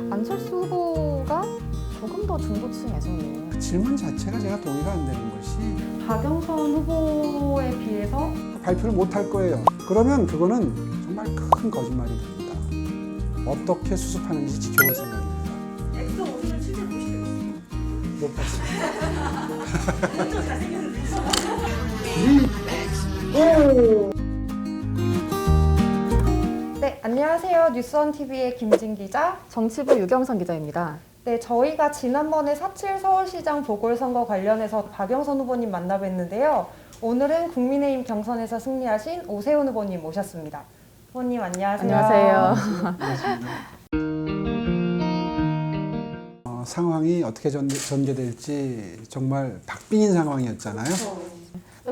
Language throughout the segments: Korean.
안철수 후보가 조금 더 중도층에서는 그 질문 자체가 제가 동의가 안 되는 것이 박영선 후보에 비해서 발표를 못 할 거예요. 그러면 그거는 정말 큰 거짓말이 됩니다. 어떻게 수습하는지 지켜볼 생각입니다. 엑소 모습을 실제 보시겠어요? 못 봤습니다. 엄청 잘생겼는데. 네, 안녕하세요. 뉴스원TV의 김진 기자, 정치부 유경선 기자입니다. 네, 저희가 지난번에 4.7 서울시장 보궐선거 관련해서 박영선 후보님 만나뵀는데요. 오늘은 국민의힘 경선에서 승리하신 오세훈 후보님 모셨습니다. 후보님 안녕하세요. 안녕하세요. 상황이 어떻게 전개될지 정말 박빙인 상황이었잖아요.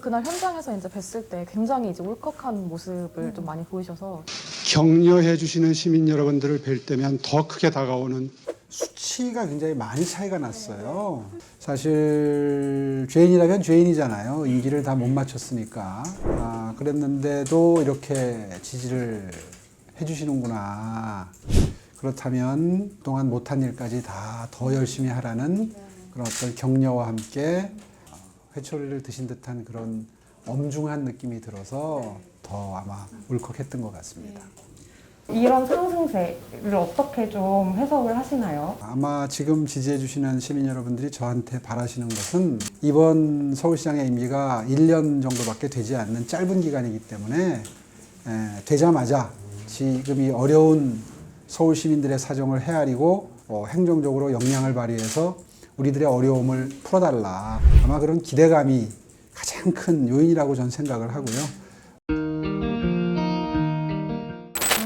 그날 현장에서 이제 뵀을 때 굉장히 이제 울컥한 모습을 좀 많이 보이셔서 격려해 주시는 시민 여러분들을 뵐 때면 더 크게 다가오는 수치가 굉장히 많이 차이가 났어요. 사실 죄인이라면 죄인이잖아요. 임기를 다 못 마쳤으니까. 그랬는데도 이렇게 지지를 해주시는구나. 그렇다면 그동안 못한 일까지 다 더 열심히 하라는 그런 어떤 격려와 함께 회초리를 드신 듯한 그런 엄중한 느낌이 들어서 더 아마 울컥했던 것 같습니다. 이런 상승세를 어떻게 좀 해석을 하시나요? 아마 지금 지지해 주시는 시민 여러분들이 저한테 바라시는 것은 이번 서울시장의 임기가 1년 정도밖에 되지 않는 짧은 기간이기 때문에 되자마자 지금 이 어려운 서울 시민들의 사정을 헤아리고 행정적으로 역량을 발휘해서 우리들의 어려움을 풀어달라. 아마 그런 기대감이 가장 큰 요인이라고 저는 생각을 하고요.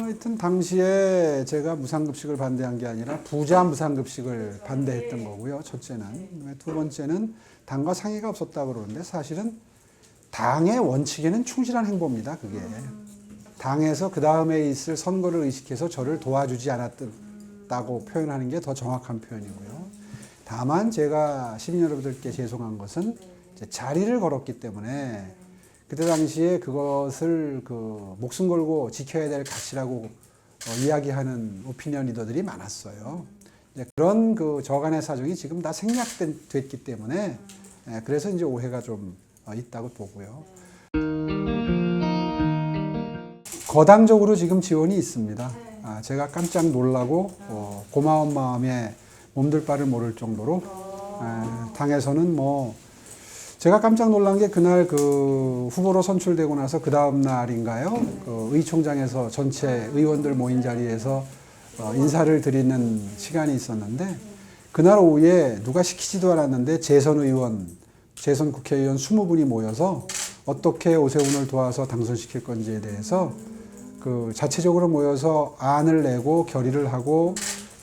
하여튼 당시에 제가 무상급식을 반대한 게 아니라 부자 무상급식을 반대했던 거고요. 첫째는. 두 번째는 당과 상의가 없었다고 그러는데 사실은 당의 원칙에는 충실한 행보입니다. 그게. 당에서 그 다음에 있을 선거를 의식해서 저를 도와주지 않았다고 표현하는 게 더 정확한 표현이고요. 다만 제가 시민 여러분들께 죄송한 것은 이제 자리를 걸었기 때문에 그때 당시에 그것을 목숨 걸고 지켜야 될 가치라고 이야기하는 오피니언 리더들이 많았어요. 그런 저간의 사정이 지금 다 생략됐기 때문에 그래서 이제 오해가 좀 있다고 보고요. 거당적으로 지금 지원이 있습니다. 제가 깜짝 놀라고 고마운 마음에 몸둘 바를 모를 정도로 당에서는 제가 깜짝 놀란 게 그날 후보로 선출되고 나서 그 다음 날인가요? 의총장에서 전체 의원들 모인 자리에서 인사를 드리는 시간이 있었는데 그날 오후에 누가 시키지도 않았는데 재선 국회의원 20분이 모여서 어떻게 오세훈을 도와서 당선시킬 건지에 대해서 자체적으로 모여서 안을 내고 결의를 하고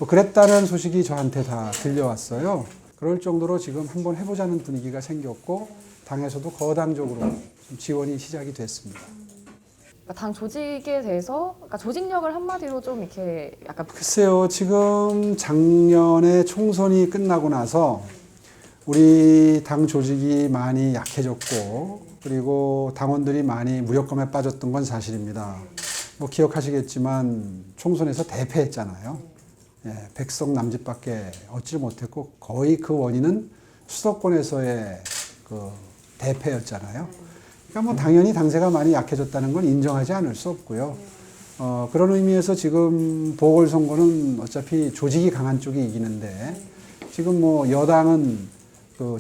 그랬다는 소식이 저한테 다 들려왔어요. 그럴 정도로 지금 한번 해보자는 분위기가 생겼고 당에서도 거당적으로 좀 지원이 시작이 됐습니다. 당 조직에 대해서 조직력을 한마디로 좀 이렇게 약간 글쎄요, 지금 작년에 총선이 끝나고 나서 우리 당 조직이 많이 약해졌고 그리고 당원들이 많이 무력감에 빠졌던 건 사실입니다. 기억하시겠지만 총선에서 대패했잖아요. 백석 남짓밖에 얻지 못했고 거의 그 원인은 수도권에서의 대패였잖아요. 그러니까 당연히 당세가 많이 약해졌다는 건 인정하지 않을 수 없고요. 그런 의미에서 지금 보궐선거는 어차피 조직이 강한 쪽이 이기는데 지금 여당은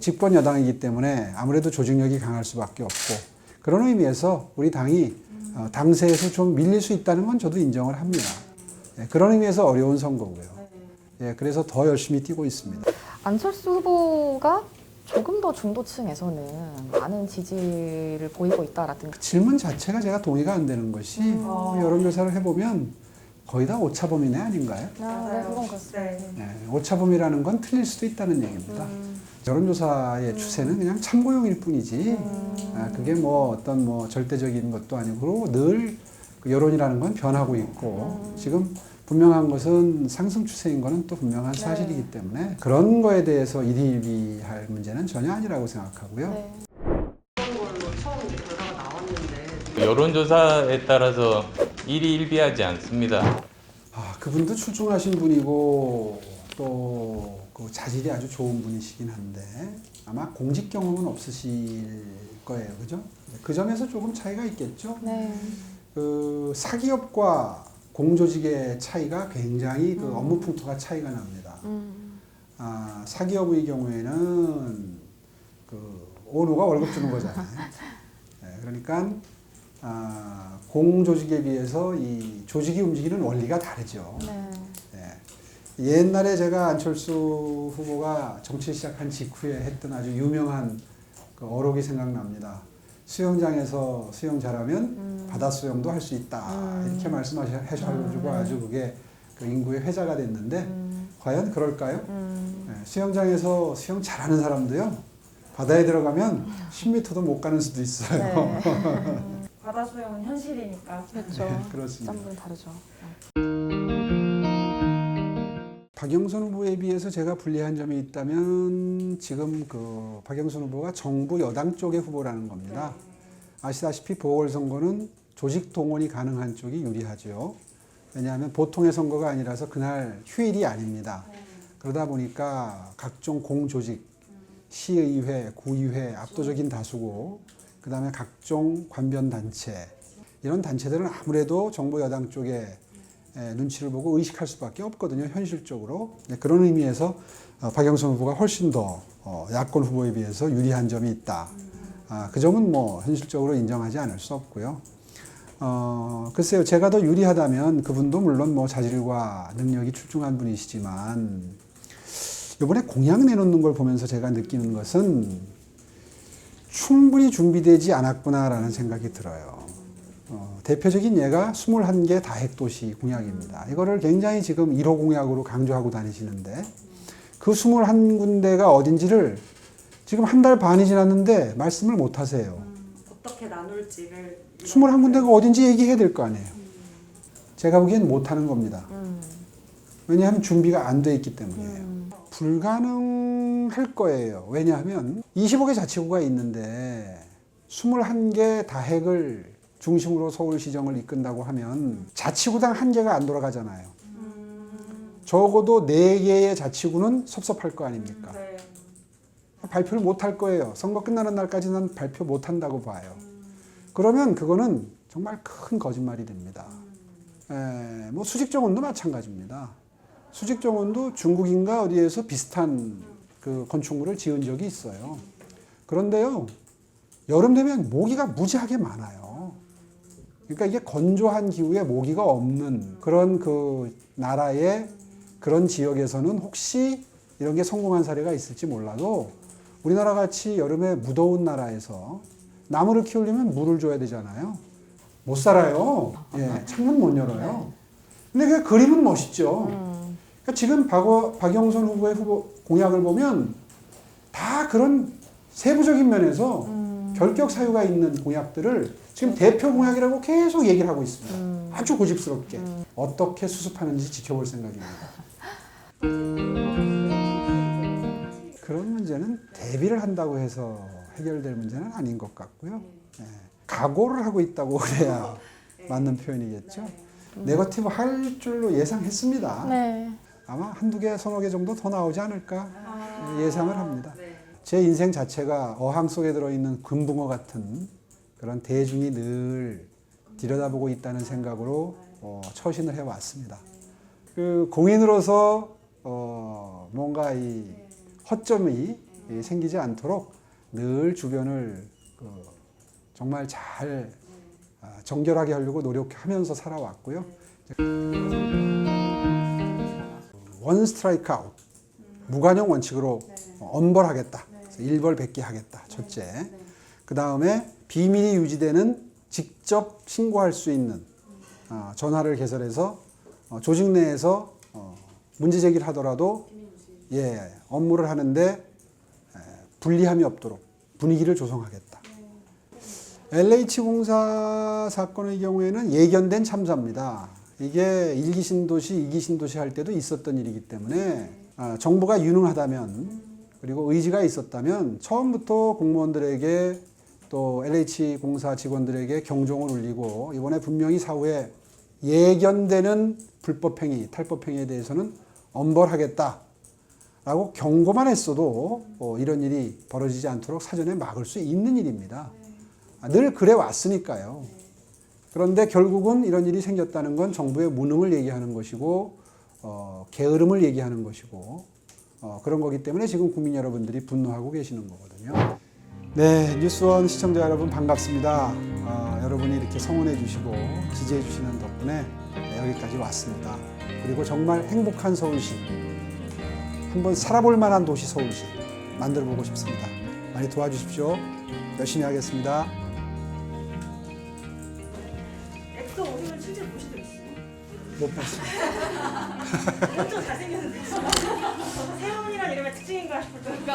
집권 여당이기 때문에 아무래도 조직력이 강할 수밖에 없고 그런 의미에서 우리 당이 당세에서 좀 밀릴 수 있다는 건 저도 인정을 합니다. 그런 의미에서 어려운 선거고요. 그래서 더 열심히 뛰고 있습니다. 안철수 후보가 조금 더 중도층에서는 많은 지지를 보이고 있다라든가 그 질문 자체가 제가 동의가 안 되는 것이 여론조사를 해보면 거의 다 오차범위내 아닌가요? 네, 그건 그렇습니다. 오차범위라는 건 틀릴 수도 있다는 얘기입니다. 여론조사의 추세는 그냥 참고용일 뿐이지 그게 어떤 절대적인 것도 아니고 늘 여론이라는 건 변하고 있고 지금 분명한 것은 상승 추세인 거는 또 분명한 사실이기 때문에 그런 거에 대해서 일희일비할 문제는 전혀 아니라고 생각하고요. 그런 걸로 처음 결과가 나왔는데 여론조사에 따라서 일희일비하지 않습니다. 그분도 출중하신 분이고 또 그 자질이 아주 좋은 분이시긴 한데 아마 공직 경험은 없으실 거예요, 그죠? 그 점에서 조금 차이가 있겠죠. 네. 그 사기업과 공조직의 차이가 굉장히 그 업무 풍토가 차이가 납니다. 사기업의 경우에는 그 오너가 월급 주는 거잖아요. 네, 그러니까 공조직에 비해서 이 조직이 움직이는 원리가 다르죠. 네. 네. 옛날에 제가 안철수 후보가 정치 시작한 직후에 했던 아주 유명한 그 어록이 생각납니다. 수영장에서 수영 잘하면 바다 수영도 할 수 있다. 이렇게 말씀하셔가지고 아주 그게 그 인구의 회자가 됐는데 과연 그럴까요? 네, 수영장에서 수영 잘하는 사람도요. 바다에 들어가면 10m도 못 가는 수도 있어요. 네. 바다 수영은 현실이니까. 그렇죠. 네, 그렇습니다. 짬뽕이 다르죠. 박영선 후보에 비해서 제가 불리한 점이 있다면 지금 그 박영선 후보가 정부 여당 쪽의 후보라는 겁니다. 아시다시피 보궐선거는 조직 동원이 가능한 쪽이 유리하죠. 왜냐하면 보통의 선거가 아니라서 그날 휴일이 아닙니다. 그러다 보니까 각종 공조직, 시의회, 구의회 압도적인 다수고 그 다음에 각종 관변단체 이런 단체들은 아무래도 정부 여당 쪽에 눈치를 보고 의식할 수밖에 없거든요. 현실적으로. 그런 의미에서 박영선 후보가 훨씬 더 야권 후보에 비해서 유리한 점이 있다. 그 점은 뭐 현실적으로 인정하지 않을 수 없고요. 글쎄요. 제가 더 유리하다면 그분도 물론 뭐 자질과 능력이 출중한 분이시지만 이번에 공약 내놓는 걸 보면서 제가 느끼는 것은 충분히 준비되지 않았구나라는 생각이 들어요. 대표적인 예가 21개 다핵도시 공약입니다. 이거를 굉장히 지금 1호 공약으로 강조하고 다니시는데 그 21군데가 어딘지를 지금 한 달 반이 지났는데 말씀을 못 하세요. 어떻게 나눌지를 21군데가 어딘지 얘기해야 될 거 아니에요. 제가 보기엔 못 하는 겁니다. 왜냐하면 준비가 안 돼 있기 때문이에요. 불가능할 거예요. 왜냐하면 25개 자치구가 있는데 21개 다핵을 중심으로 서울시정을 이끈다고 하면 자치구당 한 개가 안 돌아가잖아요. 적어도 4개의 자치구는 섭섭할 거 아닙니까? 네. 발표를 못 할 거예요. 선거 끝나는 날까지는 발표 못 한다고 봐요. 그러면 그거는 정말 큰 거짓말이 됩니다. 뭐 수직정원도 마찬가지입니다. 수직정원도 중국인가 어디에서 비슷한 그 건축물을 지은 적이 있어요. 그런데요, 여름 되면 모기가 무지하게 많아요. 그러니까 이게 건조한 기후에 모기가 없는 그런 그 나라의 그런 지역에서는 혹시 이런 게 성공한 사례가 있을지 몰라도 우리나라 같이 여름에 무더운 나라에서 나무를 키우려면 물을 줘야 되잖아요. 못 살아요. 예, 창문 못 열어요. 근데 그 그림은 멋있죠. 그러니까 지금 박영선 후보의 공약을 보면 다 그런 세부적인 면에서 결격 사유가 있는 공약들을 지금 대표 공약이라고 계속 얘기를 하고 있습니다. 아주 고집스럽게. 어떻게 수습하는지 지켜볼 생각입니다. 그런 문제는 대비를 한다고 해서 해결될 문제는 아닌 것 같고요. 네. 각오를 하고 있다고 그래야 맞는 표현이겠죠. 네거티브 할 줄로 예상했습니다. 네. 아마 한두 개, 서너 개 정도 더 나오지 않을까 예상을 합니다. 제 인생 자체가 어항 속에 들어있는 금붕어 같은 그런 대중이 늘 들여다보고 있다는 생각으로 처신을 해왔습니다. 그 공인으로서 뭔가 이 허점이 생기지 않도록 늘 주변을 정말 잘 정결하게 하려고 노력하면서 살아왔고요. 원 스트라이크 아웃, 무관용 원칙으로 엄벌하겠다. 1벌 100개 하겠다. 첫째. 그 다음에 비밀이 유지되는 직접 신고할 수 있는 전화를 개설해서 조직 내에서 문제 제기를 하더라도 업무를 하는데 불리함이 없도록 분위기를 조성하겠다. LH공사 사건의 경우에는 예견된 참사입니다. 이게 1기 신도시, 2기 신도시 할 때도 있었던 일이기 때문에 정부가 유능하다면 그리고 의지가 있었다면 처음부터 공무원들에게 또 LH공사 직원들에게 경종을 울리고 이번에 분명히 사후에 예견되는 불법행위, 탈법행위에 대해서는 엄벌하겠다라고 경고만 했어도 이런 일이 벌어지지 않도록 사전에 막을 수 있는 일입니다. 늘 그래 왔으니까요. 그런데 결국은 이런 일이 생겼다는 건 정부의 무능을 얘기하는 것이고 게으름을 얘기하는 것이고 그런 거기 때문에 지금 국민 여러분들이 분노하고 계시는 거거든요. 네, 뉴스원 시청자 여러분 반갑습니다. 여러분이 이렇게 성원해 주시고 지지해 주시는 덕분에 여기까지 왔습니다. 그리고 정말 행복한 서울시, 한번 살아볼 만한 도시 서울시 만들어 보고 싶습니다. 많이 도와주십시오. 열심히 하겠습니다. 엑소 오디션 실제로 보신 적 있어요? 못 봤습니다. 엄청 잘생겼는데 세훈이란 이름의 특징인가 싶을 정도.